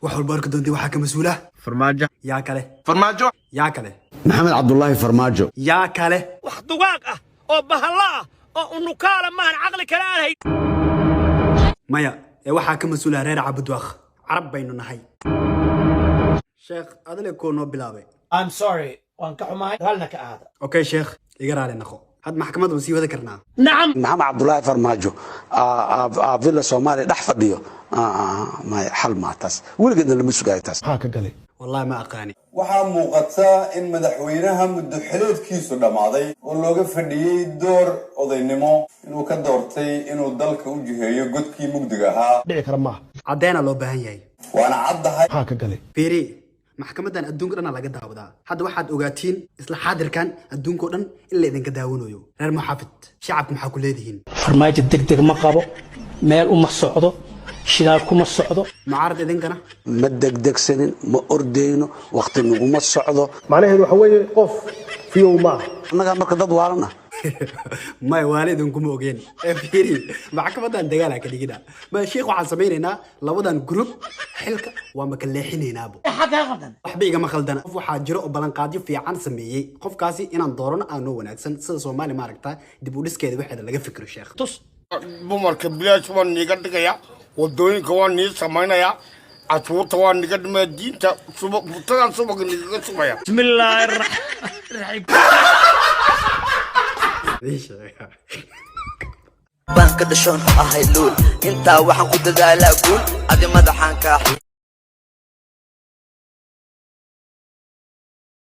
وحول بارك دونتي وحاكم مسؤولة فرماجة يا كله فرماجة يا كله محمد عبد الله فرماجو يا كله وحدواق أو بهلا أو نكالة ما عقل كلام هي مايا وحاكم مسؤولة رير عبد واخ عرب بيننا نهاي شيخ هذا اللي يكون بلابي I'm sorry وانك حماي هلنا كهذا اوكي شيخ يقرا علينا اخو هاد محكمة وسي وذكرنا نعم محمد عبد الله فرماجو فيلا سومالي دح فديو ما حل ما تاس ولقد لما سوغاي تاس هاك قالي والله ما اقاني waxaa muuqata in madaxweynaha muddo xileedkiisu dhamaaday oo looga fadhiyay door odaynimo inuu ka doortay inuu dalka u jiheeyo godkii mugdiga ahaa dhici kara maaha عدينا لو باهن yahay waana caddahay هاك قالي fiiri maxkamadan adduunka dhan laga daawadaa hadda waxaad ogaatiin isla xaadirkan adduunka dhan in la idinka daawanayo reer muxaafid shacabku maxaa ku leedihiin farmaajo degdeg ma qabo meel uma socdo shidaal kuma socdo mucaarad idinkana ما دقدقسنين ما أردينو وقت نقوم الصعدة macnaheedu waxa weeye qof fiyow maaha أنا مركز دوارنا may waalidinku ma ogeen fiiri maxkamadan dagaal ka dhigida ma sheekh waxaan sameeynaa labadan group xilka waa ma kala leexinaynaabo waxba igama khaldana qof waxa jiro oo balan qaadyo fiican sameeyay qofkaasi inaan doorano aanu wanaagsan sida Soomaali ma aragtaa dib u dhiskeeda waxa laga fikiro sheekh tus bumarka bilaash waan niga dhigaya wadooyinka waan nii samaynaya cashuurta waan niga dhimaya diinta butadan subaga nigaga subaya بسم الله الرحمن بانك دشون أهيلول انت وحن كنت ذا لا قول أدي مدحان كاحي